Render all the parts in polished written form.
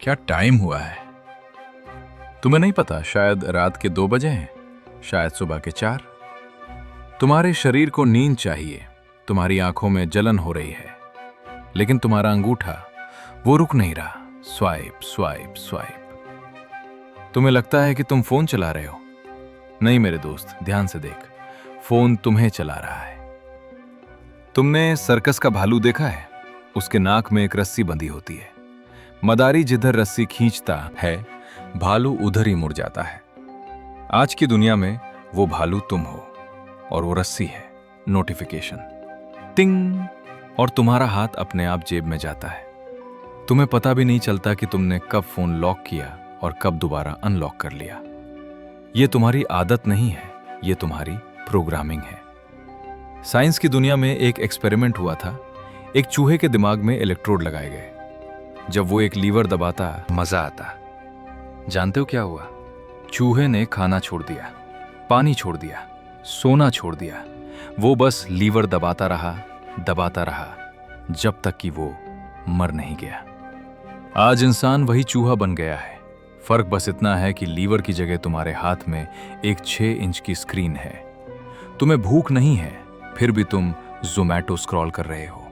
क्या टाइम हुआ है? तुम्हें नहीं पता, शायद रात के 2 बजे हैं, शायद सुबह के 4। तुम्हारे शरीर को नींद चाहिए, तुम्हारी आंखों में जलन हो रही है, लेकिन तुम्हारा अंगूठा वो रुक नहीं रहा। Swipe swipe swipe. तुम्हें लगता है कि तुम फोन चला रहे हो। नहीं मेरे दोस्त, ध्यान से देख, फोन तुम्हें चला रहा है। तुमने सर्कस का भालू देखा है? उसके नाक में एक रस्सी बंधी होती है। मदारी जिधर रस्सी खींचता है, भालू उधर ही मुड़ जाता है। आज की दुनिया में वो भालू तुम हो और वो रस्सी है नोटिफिकेशन। टिंग, और तुम्हारा हाथ अपने आप जेब में जाता है। तुम्हें पता भी नहीं चलता कि तुमने कब फोन लॉक किया और कब दोबारा अनलॉक कर लिया। ये तुम्हारी आदत नहीं है, ये तुम्हारी प्रोग्रामिंग है। साइंस की दुनिया में एक एक्सपेरिमेंट हुआ था। एक चूहे के दिमाग में इलेक्ट्रोड लगाए गए। जब वो एक लीवर दबाता, मजा आता। जानते हो क्या हुआ? चूहे ने खाना छोड़ दिया, पानी छोड़ दिया, सोना छोड़ दिया। वो बस लीवर दबाता रहा जब तक कि वो मर नहीं गया। आज इंसान वही चूहा बन गया है। फर्क बस इतना है कि लीवर की जगह तुम्हारे हाथ में एक 6 इंच की स्क्रीन है। तुम्हें भूख नहीं है, फिर भी तुम ज़ोमैटो स्क्रॉल कर रहे हो।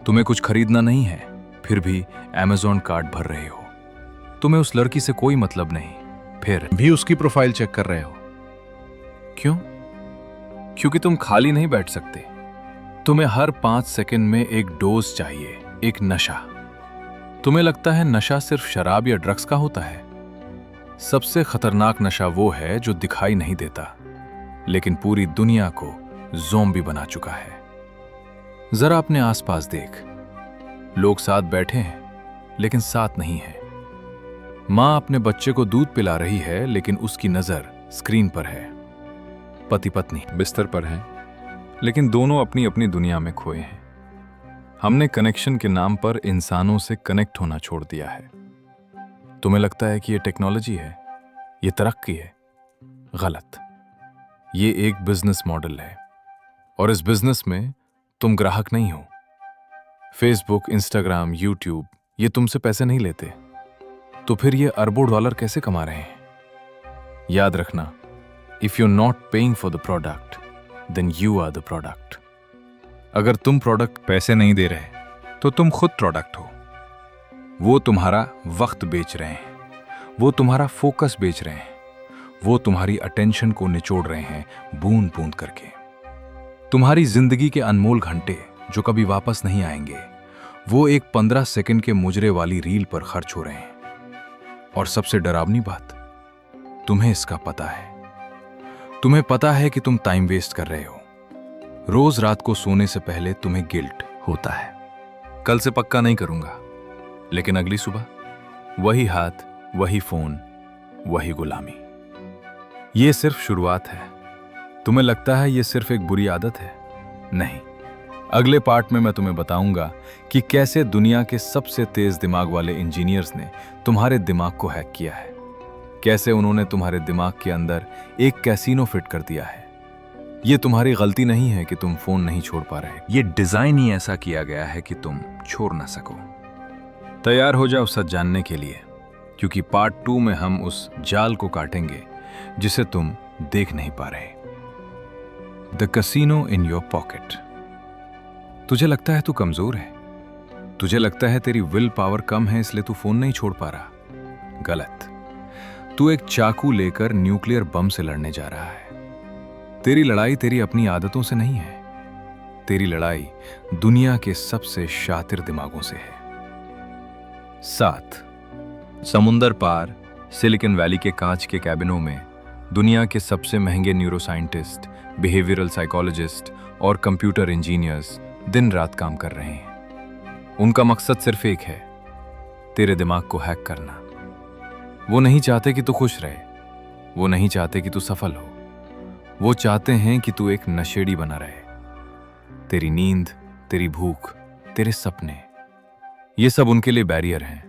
तुम्हें कुछ खरीदना नहीं है, फिर भी अमेज़न कार्ट भर रहे हो। तुम्हें उस लड़की से कोई मतलब नहीं, फिर भी उसकी प्रोफाइल चेक कर रहे हो। क्यों? क्योंकि तुम खाली नहीं बैठ सकते। तुम्हें हर 5 सेकंड में एक डोज चाहिए, एक नशा। तुम्हें लगता है नशा सिर्फ शराब या ड्रग्स का होता है। सबसे खतरनाक नशा वो है जो दिखाई नहीं देता, लेकिन पूरी दुनिया को ज़ोंबी बना चुका है। जरा अपने आसपास देख। लोग साथ बैठे हैं, लेकिन साथ नहीं है। मां अपने बच्चे को दूध पिला रही है, लेकिन उसकी नजर स्क्रीन पर है। पति पत्नी बिस्तर पर हैं, लेकिन दोनों अपनी अपनी दुनिया में खोए हैं। हमने कनेक्शन के नाम पर इंसानों से कनेक्ट होना छोड़ दिया है। तुम्हें लगता है कि ये टेक्नोलॉजी है, ये तरक्की है। गलत। ये एक बिजनेस मॉडल है, और इस बिजनेस में तुम ग्राहक नहीं हो। फेसबुक, इंस्टाग्राम, यूट्यूब ये तुमसे पैसे नहीं लेते, तो फिर ये अरबों डॉलर कैसे कमा रहे हैं? याद रखना, if you not paying for the product, then you are the product. अगर तुम प्रोडक्ट पैसे नहीं दे रहे, तो तुम खुद प्रोडक्ट हो। वो तुम्हारा वक्त बेच रहे हैं, वो तुम्हारा फोकस बेच रहे हैं, वो तुम्हारी अटेंशन को निचोड़ रहे हैं बूंद बूंद करके। तुम्हारी जिंदगी के अनमोल घंटे जो कभी वापस नहीं आएंगे, वो एक 15 सेकंड के मुजरे वाली रील पर खर्च हो रहे हैं। और सबसे डरावनी बात, तुम्हें इसका पता है। तुम्हें पता है कि तुम टाइम वेस्ट कर रहे हो। रोज रात को सोने से पहले तुम्हें गिल्ट होता है, कल से पक्का नहीं करूंगा। लेकिन अगली सुबह वही हाथ, वही फोन, वही गुलामी। ये सिर्फ शुरुआत है। तुम्हें लगता है ये सिर्फ एक बुरी आदत है? नहीं। अगले पार्ट में मैं तुम्हें बताऊंगा कि कैसे दुनिया के सबसे तेज दिमाग वाले इंजीनियर्स ने तुम्हारे दिमाग को हैक किया है। कैसे उन्होंने तुम्हारे दिमाग के अंदर एक कैसीनो फिट कर दिया है। ये तुम्हारी गलती नहीं है कि तुम फोन नहीं छोड़ पा रहे। ये डिजाइन ही ऐसा किया गया है कि तुम छोड़ ना सको। तैयार हो जाओ सच जानने के लिए, क्योंकि पार्ट 2 में हम उस जाल को काटेंगे जिसे तुम देख नहीं पा रहे। The casino in your pocket. तुझे लगता है तू कमजोर है, तुझे लगता है तेरी विल पावर कम है इसलिए तू फोन नहीं छोड़ पा रहा। गलत। तू एक चाकू लेकर न्यूक्लियर बम से लड़ने जा रहा है। तेरी लड़ाई तेरी अपनी आदतों से नहीं है, तेरी लड़ाई दुनिया के सबसे शातिर दिमागों से है। 7 समुंदर पार सिलिकॉन वैली के कांच के कैबिनों में दुनिया के सबसे महंगे न्यूरोसाइंटिस्ट, बिहेवियरल साइकोलॉजिस्ट और कंप्यूटर इंजीनियर्स दिन रात काम कर रहे हैं। उनका मकसद सिर्फ एक है, तेरे दिमाग को हैक करना। वो नहीं चाहते कि तू खुश रहे, वो नहीं चाहते कि तू सफल हो, वो चाहते हैं कि तू एक नशेड़ी बना रहे। तेरी नींद, तेरी भूख, तेरे सपने, ये सब उनके लिए बैरियर हैं।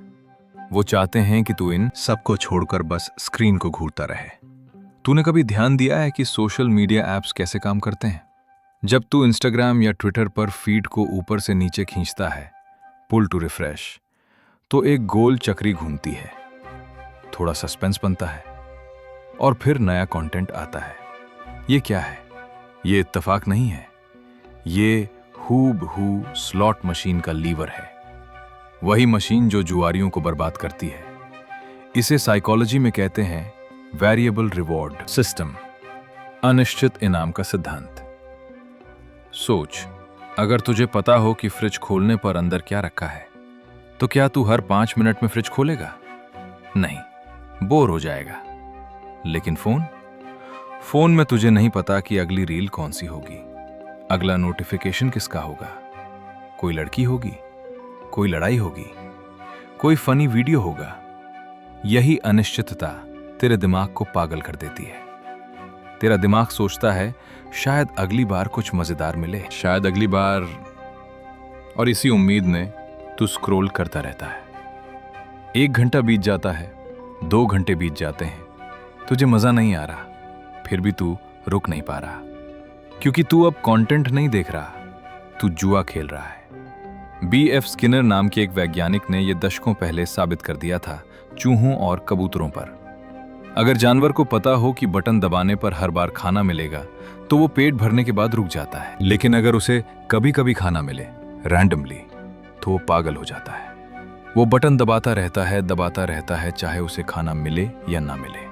वो चाहते हैं कि तू इन सबको छोड़कर बस स्क्रीन को घूरता रहे। तूने कभी ध्यान दिया है कि सोशल मीडिया ऐप्स कैसे काम करते हैं? जब तू इंस्टाग्राम या ट्विटर पर फीड को ऊपर से नीचे खींचता है, पुल टू रिफ्रेश, तो एक गोल चक्री घूमती है, थोड़ा सस्पेंस बनता है और फिर नया कंटेंट आता है। ये क्या है? ये इत्तेफाक नहीं है, ये हूबहू स्लॉट मशीन का लीवर है, वही मशीन जो जुआरियों को बर्बाद करती है। इसे साइकोलॉजी में कहते हैं वेरिएबल रिवॉर्ड सिस्टम, अनिश्चित इनाम का सिद्धांत। सोच, अगर तुझे पता हो कि फ्रिज खोलने पर अंदर क्या रखा है, तो क्या तू हर 5 मिनट में फ्रिज खोलेगा? नहीं, बोर हो जाएगा। लेकिन फोन में तुझे नहीं पता कि अगली रील कौन सी होगी, अगला नोटिफिकेशन किसका होगा। कोई लड़की होगी, कोई लड़ाई होगी, कोई फनी वीडियो होगा। यही अनिश्चितता तेरे दिमाग को पागल कर देती है। तेरा दिमाग सोचता है शायद अगली बार कुछ मजेदार मिले, शायद अगली बार, और इसी उम्मीद में तू स्क्रॉल करता रहता है। 1 घंटा बीत जाता है, 2 घंटे बीत जाते हैं, तुझे मजा नहीं आ रहा, फिर भी तू रुक नहीं पा रहा, क्योंकि तू अब कंटेंट नहीं देख रहा, तू जुआ खेल रहा है। B.F. स्किनर नाम के एक वैज्ञानिक ने यह दशकों पहले साबित कर दिया था चूहों और कबूतरों पर। अगर जानवर को पता हो कि बटन दबाने पर हर बार खाना मिलेगा, तो वो पेट भरने के बाद रुक जाता है। लेकिन अगर उसे कभी कभी खाना मिले रैंडमली, तो वो पागल हो जाता है। वो बटन दबाता रहता है, चाहे उसे खाना मिले या ना मिले।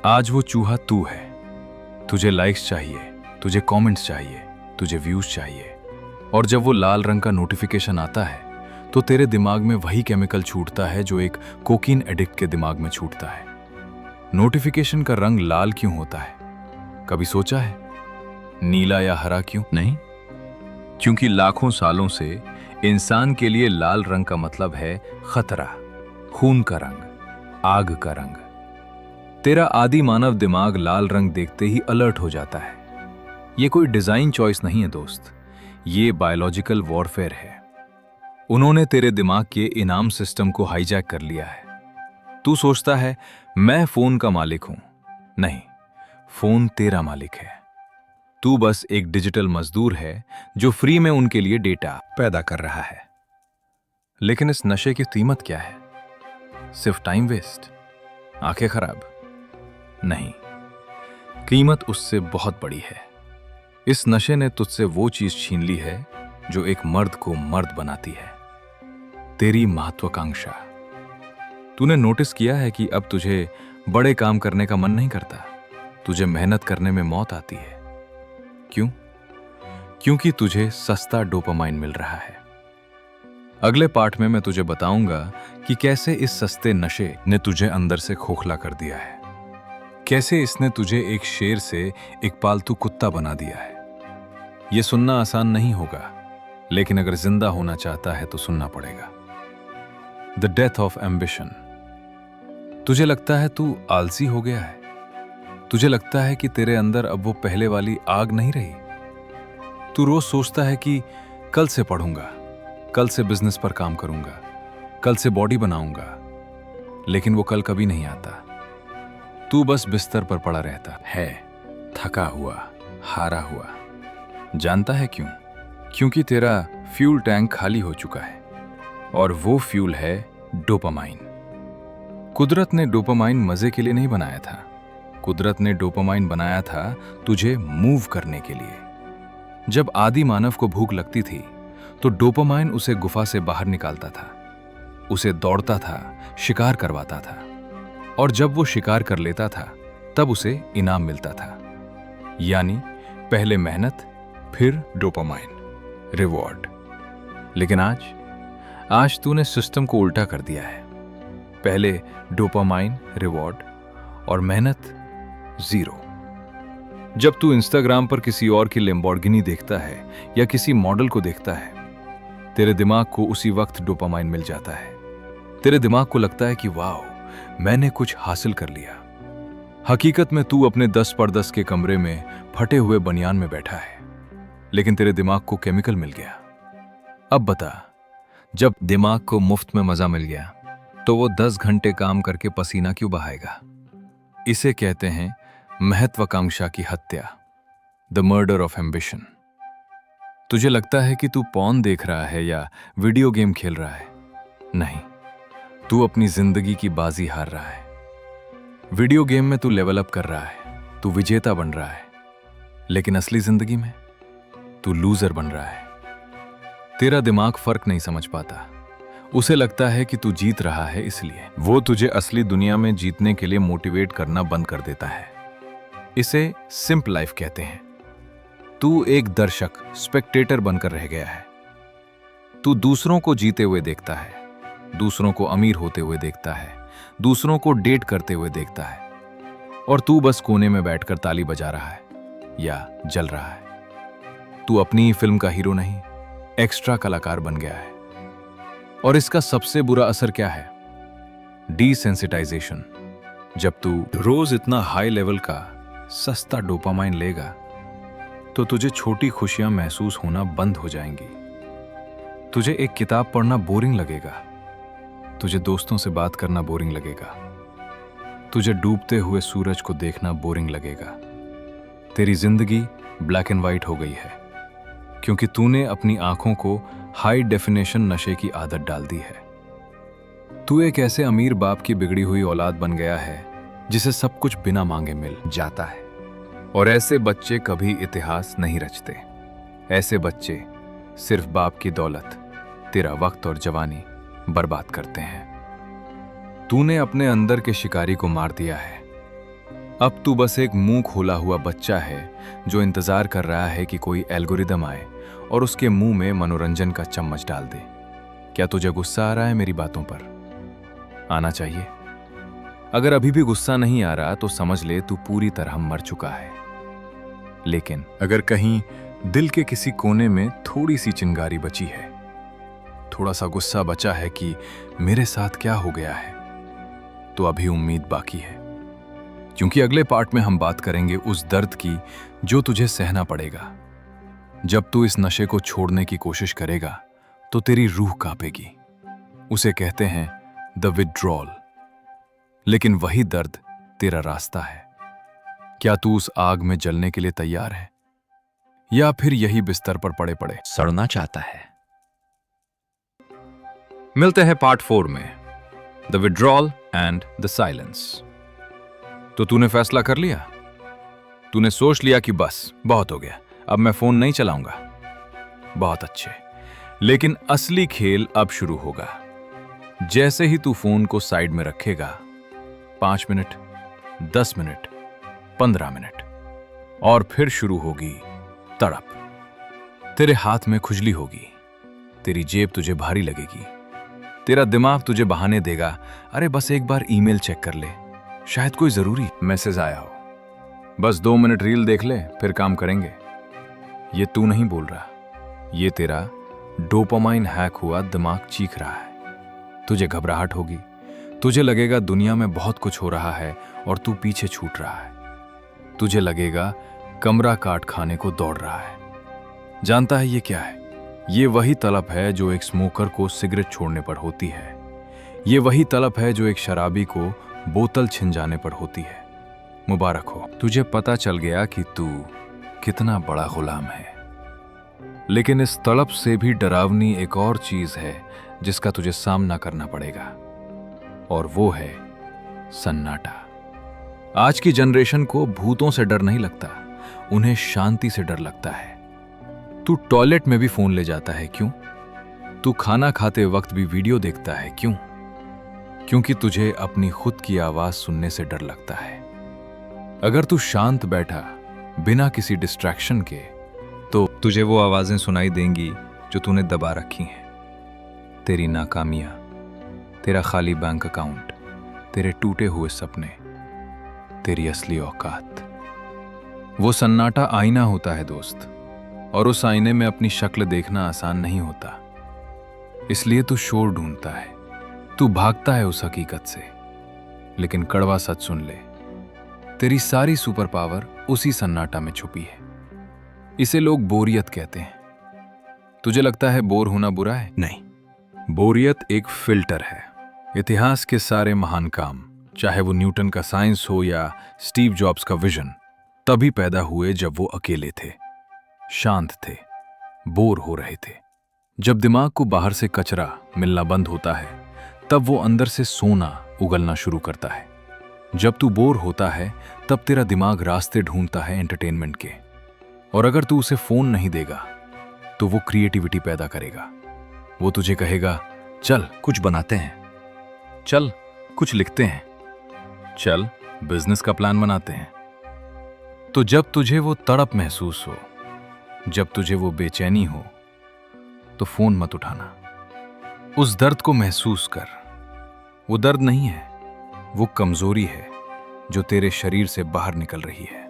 आज वो चूहा तू है। तुझे लाइक्स चाहिए, तुझे कमेंट्स चाहिए, तुझे व्यूज चाहिए, और जब वो लाल रंग का नोटिफिकेशन आता है, तो तेरे दिमाग में वही केमिकल छूटता है जो एक कोकीन एडिक्ट के दिमाग में छूटता है। नोटिफिकेशन का रंग लाल क्यों होता है? कभी सोचा है? नीला या हरा क्यों नहीं? क्योंकि लाखों सालों से इंसान के लिए लाल रंग का मतलब है खतरा, खून का रंग, आग का रंग। तेरा आदि मानव दिमाग लाल रंग देखते ही अलर्ट हो जाता है। ये कोई डिजाइन चॉइस नहीं है दोस्त, ये बायोलॉजिकल वॉरफेयर है। उन्होंने तेरे दिमाग के इनाम सिस्टम को हाईजैक कर लिया है। तू सोचता है मैं फोन का मालिक हूं। नहीं, फोन तेरा मालिक है। तू बस एक डिजिटल मजदूर है जो फ्री में उनके लिए डेटा पैदा कर रहा है। लेकिन इस नशे की कीमत क्या है? सिर्फ टाइम वेस्ट, आंखें खराब? नहीं, कीमत उससे बहुत बड़ी है। इस नशे ने तुझसे वो चीज छीन ली है जो एक मर्द को मर्द बनाती है, तेरी महत्वाकांक्षा। तूने नोटिस किया है कि अब तुझे बड़े काम करने का मन नहीं करता, तुझे मेहनत करने में मौत आती है। क्यों? क्योंकि तुझे सस्ता डोपामाइन मिल रहा है। अगले पार्ट में मैं तुझे बताऊंगा कि कैसे इस सस्ते नशे ने तुझे अंदर से खोखला कर दिया है, कैसे इसने तुझे एक शेर से एक पालतू कुत्ता बना दिया है। यह सुनना आसान नहीं होगा, लेकिन अगर जिंदा होना चाहता है तो सुनना पड़ेगा। The death of ambition. तुझे लगता है तू आलसी हो गया है, तुझे लगता है कि तेरे अंदर अब वो पहले वाली आग नहीं रही। तू रोज सोचता है कि कल से पढ़ूंगा, कल से बिजनेस पर काम करूंगा, कल से बॉडी बनाऊंगा, लेकिन वो कल कभी नहीं आता। तू बस बिस्तर पर पड़ा रहता है, थका हुआ, हारा हुआ। जानता है क्यों? क्योंकि तेरा फ्यूल टैंक खाली हो चुका है, और वो फ्यूल है डोपामाइन। कुदरत ने डोपामाइन मजे के लिए नहीं बनाया था, कुदरत ने डोपामाइन बनाया था तुझे मूव करने के लिए। जब आदि मानव को भूख लगती थी, तो डोपामाइन उसे गुफा से बाहर निकालता था, उसे दौड़ता था, शिकार करवाता था, और जब वो शिकार कर लेता था, तब उसे इनाम मिलता था। यानी पहले मेहनत, फिर डोपामाइन, रिवॉर्ड। लेकिन आज तूने सिस्टम को उल्टा कर दिया है। पहले डोपामाइन, रिवॉर्ड, और मेहनत जीरो। जब तू इंस्टाग्राम पर किसी और की लैम्बोर्गिनी देखता है या किसी मॉडल को देखता है, तेरे दिमाग को उसी वक्त डोपामाइन मिल जाता है। तेरे दिमाग को लगता है कि वाह, मैंने कुछ हासिल कर लिया। हकीकत में तू अपने 10x10 के कमरे में फटे हुए बनियान में बैठा है, लेकिन तेरे दिमाग को केमिकल मिल गया। अब बता, जब दिमाग को मुफ्त में मजा मिल गया, तो वो 10 घंटे काम करके पसीना क्यों बहाएगा? इसे कहते हैं महत्वाकांक्षा की हत्या, द मर्डर ऑफ एम्बिशन। तुझे लगता है कि तू पॉर्न देख रहा है या वीडियो गेम खेल रहा है। नहीं, तू अपनी जिंदगी की बाजी हार रहा है। वीडियो गेम में तू लेवल अप कर रहा है, तू विजेता बन रहा है, लेकिन असली जिंदगी में तू लूजर बन रहा है। तेरा दिमाग फर्क नहीं समझ पाता। उसे लगता है कि तू जीत रहा है, इसलिए वो तुझे असली दुनिया में जीतने के लिए मोटिवेट करना बंद कर देता है। इसे सिंपल लाइफ कहते हैं। तू एक दर्शक, स्पेक्टेटर बनकर रह गया है। तू दूसरों को जीते हुए देखता है, दूसरों को अमीर होते हुए देखता है, दूसरों को डेट करते हुए देखता है, और तू बस कोने में बैठकर ताली बजा रहा है या जल रहा है। तू अपनी फिल्म का हीरो नहीं, एक्स्ट्रा कलाकार बन गया है। और इसका सबसे बुरा असर क्या है? डिसेंसिटाइजेशन। जब तू रोज इतना हाई लेवल का सस्ता डोपामाइन लेगा तो तुझे छोटी खुशियां महसूस होना बंद हो जाएंगी। तुझे एक किताब पढ़ना बोरिंग लगेगा, तुझे दोस्तों से बात करना बोरिंग लगेगा, तुझे डूबते हुए सूरज को देखना बोरिंग लगेगा। तेरी जिंदगी ब्लैक एंड व्हाइट हो गई है क्योंकि तूने अपनी आंखों को हाई डेफिनेशन नशे की आदत डाल दी है। तू एक ऐसे अमीर बाप की बिगड़ी हुई औलाद बन गया है जिसे सब कुछ बिना मांगे मिल जाता है। और ऐसे बच्चे कभी इतिहास नहीं रचते। ऐसे बच्चे सिर्फ बाप की दौलत, तेरा वक्त और जवानी बर्बाद करते हैं। तूने अपने अंदर के शिकारी को मार दिया है। अब तू बस एक मुंह खोला हुआ बच्चा है जो इंतजार कर रहा है कि कोई एल्गोरिदम आए और उसके मुंह में मनोरंजन का चम्मच डाल दे। क्या तुझे गुस्सा आ रहा है मेरी बातों पर? आना चाहिए। अगर अभी भी गुस्सा नहीं आ रहा तो समझ ले तू पूरी तरह मर चुका है। लेकिन अगर कहीं दिल के किसी कोने में थोड़ी सी चिंगारी बची है, थोड़ा सा गुस्सा बचा है कि मेरे साथ क्या हो गया है, तो अभी उम्मीद बाकी है। क्योंकि अगले पार्ट में हम बात करेंगे उस दर्द की जो तुझे सहना पड़ेगा। जब तू इस नशे को छोड़ने की कोशिश करेगा तो तेरी रूह कांपेगी। उसे कहते हैं द विथड्रॉल। लेकिन वही दर्द तेरा रास्ता है। क्या तू उस आग में जलने के लिए तैयार है, या फिर यही बिस्तर पर पड़े पड़े सड़ना चाहता है? मिलते हैं पार्ट 4 में, the withdrawal and the silence. तो तूने फैसला कर लिया? तूने सोच लिया कि बस बहुत हो गया, अब मैं फोन नहीं चलाऊंगा। बहुत अच्छे। लेकिन असली खेल अब शुरू होगा। जैसे ही तू फोन को साइड में रखेगा, 5 मिनट, 10 मिनट, 15 मिनट, और फिर शुरू होगी तड़प। तेरे हाथ में खुजली होगी, तेरी जेब तुझे भारी लगेगी, तेरा दिमाग तुझे बहाने देगा, अरे बस एक बार ईमेल चेक कर ले, शायद कोई जरूरी मैसेज आया हो, बस 2 मिनट रील देख ले, फिर काम करेंगे। ये तू नहीं बोल रहा, ये तेरा डोपामाइन हैक हुआ दिमाग चीख रहा है। तुझे घबराहट होगी, तुझे लगेगा दुनिया में बहुत कुछ हो रहा है और तू पीछे छूट रहा है। तुझे लगेगा कमरा काट खाने को दौड़ रहा है। जानता है ये क्या है? ये वही तलब है जो एक स्मोकर को सिगरेट छोड़ने पर होती है। ये वही तलब है जो एक शराबी को बोतल छिन जाने पर होती है। मुबारक हो, तुझे पता चल गया कि तू कितना बड़ा गुलाम है। लेकिन इस तड़प से भी डरावनी एक और चीज है जिसका तुझे सामना करना पड़ेगा, और वो है सन्नाटा। आज की जनरेशन को भूतों से डर नहीं लगता, उन्हें शांति से डर लगता है। तू टॉयलेट में भी फोन ले जाता है, क्यों? तू खाना खाते वक्त भी वीडियो देखता है, क्यों? क्योंकि तुझे अपनी खुद की आवाज सुनने से डर लगता है। अगर तू शांत बैठा बिना किसी डिस्ट्रैक्शन के, तो तुझे वो आवाजें सुनाई देंगी जो तूने दबा रखी हैं। तेरी नाकामियां, तेरा खाली बैंक अकाउंट, तेरे टूटे हुए सपने, तेरी असली औकात। वो सन्नाटा आईना होता है दोस्त, और उस आईने में अपनी शक्ल देखना आसान नहीं होता। इसलिए तू शोर ढूंढता है, तू भागता है उस हकीकत से। लेकिन कड़वा सच सुन ले, तेरी सारी सुपर पावर उसी सन्नाटा में छुपी है। इसे लोग बोरियत कहते हैं। तुझे लगता है बोर होना बुरा है? नहीं, बोरियत एक फिल्टर है। इतिहास के सारे महान काम, चाहे वो न्यूटन का साइंस हो या स्टीव जॉब्स का विजन, तभी पैदा हुए जब वो अकेले थे, शांत थे, बोर हो रहे थे। जब दिमाग को बाहर से कचरा मिलना बंद होता है, तब वो अंदर से सोना उगलना शुरू करता है। जब तू बोर होता है तब तेरा दिमाग रास्ते ढूंढता है एंटरटेनमेंट के, और अगर तू उसे फोन नहीं देगा तो वो क्रिएटिविटी पैदा करेगा। वो तुझे कहेगा, चल कुछ बनाते हैं, चल कुछ लिखते हैं, चल बिजनेस का प्लान बनाते हैं। तो जब तुझे वो तड़प महसूस हो, जब तुझे वो बेचैनी हो, तो फोन मत उठाना। उस दर्द को महसूस कर। वो दर्द नहीं है, वो कमजोरी है जो तेरे शरीर से बाहर निकल रही है।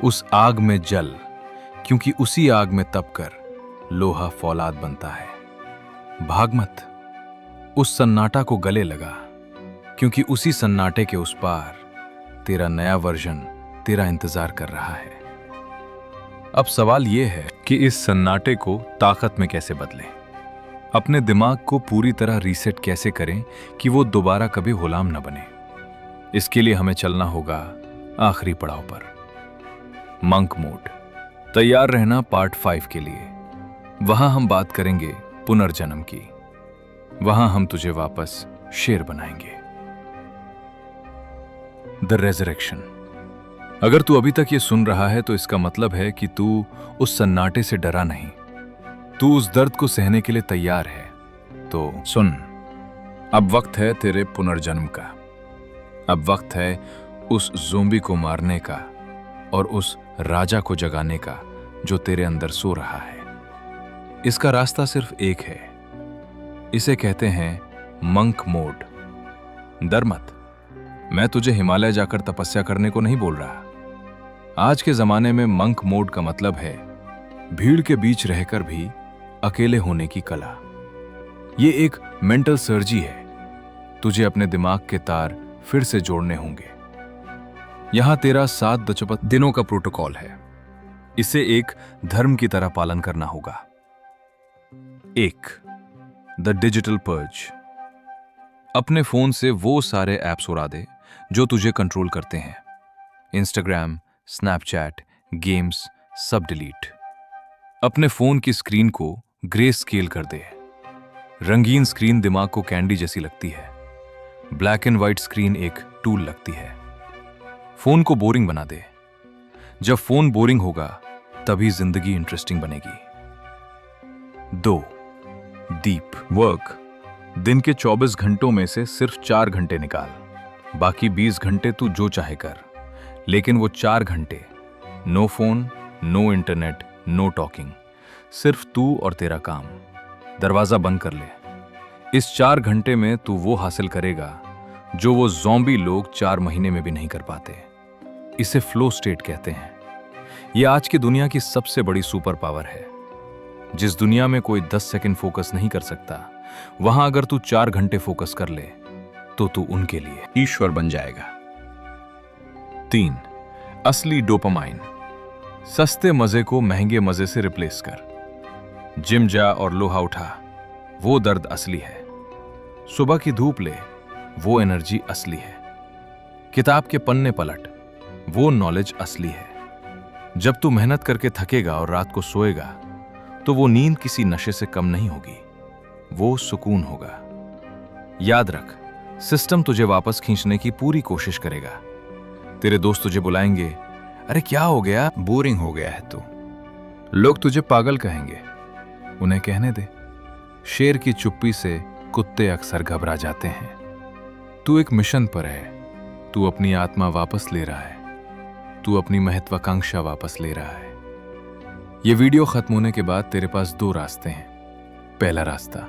उस आग में जल, क्योंकि उसी आग में तपकर लोहा फौलाद बनता है। भाग मत, उस सन्नाटा को गले लगा, क्योंकि उसी सन्नाटे के उस पार तेरा नया वर्जन तेरा इंतजार कर रहा है। अब सवाल यह है कि इस सन्नाटे को ताकत में कैसे बदलें, अपने दिमाग को पूरी तरह रीसेट कैसे करें कि वो दोबारा कभी गुलाम न बने। इसके लिए हमें चलना होगा आखिरी पड़ाव पर, मंक मोड। तैयार रहना पार्ट 5 के लिए। वहां हम बात करेंगे पुनर्जन्म की। वहां हम तुझे वापस शेर बनाएंगे। The resurrection. अगर तू अभी तक ये सुन रहा है तो इसका मतलब है कि तू उस सन्नाटे से डरा नहीं, तू उस दर्द को सहने के लिए तैयार है। तो सुन, अब वक्त है तेरे पुनर्जन्म का। अब वक्त है उस ज़ोंबी को मारने का और उस राजा को जगाने का जो तेरे अंदर सो रहा है। इसका रास्ता सिर्फ एक है। इसे कहते हैं मंक मोड। डर मत, मैं तुझे हिमालय जाकर तपस्या करने को नहीं बोल रहा। आज के जमाने में मंक मोड का मतलब है भीड़ के बीच रहकर भी अकेले होने की कला। ये एक मेंटल सर्जी है। तुझे अपने दिमाग के तार फिर से जोड़ने होंगे। यहां तेरा 7 दिनों का प्रोटोकॉल है। इसे एक धर्म की तरह पालन करना होगा। 1. The digital purge. अपने फोन से वो सारे ऐप्स उड़ा दे जो तुझे कंट्रोल करते हैं। इंस्टाग्राम, स्नैपचैट, गेम्स, सब डिलीट। अपने फोन की स्क्रीन को ग्रे स्केल कर दे। रंगीन स्क्रीन दिमाग को कैंडी जैसी लगती है। ब्लैक एंड व्हाइट स्क्रीन एक टूल लगती है। फोन को बोरिंग बना दे। जब फोन बोरिंग होगा तभी जिंदगी इंटरेस्टिंग बनेगी। 2. Deep work. दिन के 24 घंटों में से सिर्फ 4 घंटे निकाल। बाकी 20 घंटे तू जो चाहे कर, लेकिन वो 4 घंटे no phone, no internet, no talking, सिर्फ तू और तेरा काम। दरवाजा बंद कर ले। इस 4 घंटे में तू वो हासिल करेगा जो वो ज़ॉम्बी लोग 4 महीने में भी नहीं कर पाते। इसे फ्लो स्टेट कहते हैं। यह आज की दुनिया की सबसे बड़ी सुपर पावर है। जिस दुनिया में कोई 10 सेकंड फोकस नहीं कर सकता, वहां अगर तू 4 घंटे फोकस कर ले तो तू उनके लिए ईश्वर बन जाएगा। 3. असली डोपामाइन। सस्ते मजे को महंगे मजे से रिप्लेस कर। जिम जा और लोहा उठा, वो दर्द असली है। सुबह की धूप ले, वो एनर्जी असली है। किताब के पन्ने पलट, वो नॉलेज असली है। जब तू मेहनत करके थकेगा और रात को सोएगा तो वो नींद किसी नशे से कम नहीं होगी, वो सुकून होगा। याद रख, सिस्टम तुझे वापस खींचने की पूरी कोशिश करेगा। तेरे दोस्त तुझे बुलाएंगे, अरे क्या हो गया, बोरिंग हो गया है तू। लोग तुझे पागल कहेंगे, उन्हें कहने दे। शेर की चुप्पी से कुत्ते अक्सर घबरा जाते हैं। तू एक मिशन पर है। तू अपनी आत्मा वापस ले रहा है। तू अपनी महत्वाकांक्षा वापस ले रहा है। यह वीडियो खत्म होने के बाद तेरे पास 2 रास्ते हैं। पहला रास्ता,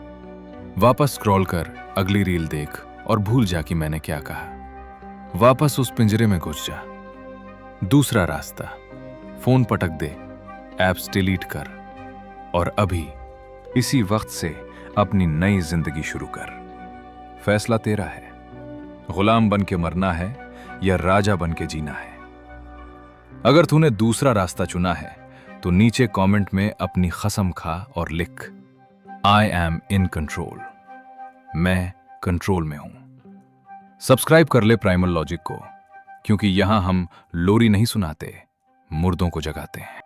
वापस स्क्रॉल कर, अगली रील देख और भूल जा कि मैंने क्या कहा। वापस उस पिंजरे में घुस जा। दूसरा रास्ता, फोन पटक दे, ऐप्स डिलीट कर और अभी इसी वक्त से अपनी नई जिंदगी शुरू कर। फैसला तेरा है। गुलाम बन के मरना है या राजा बन के जीना है। अगर तूने दूसरा रास्ता चुना है तो नीचे कमेंट में अपनी कसम खा और लिख, आई एम इन कंट्रोल। मैं कंट्रोल में हूं। सब्सक्राइब कर ले प्राइमल लॉजिक को, क्योंकि यहां हम लोरी नहीं सुनाते, मुर्दों को जगाते हैं।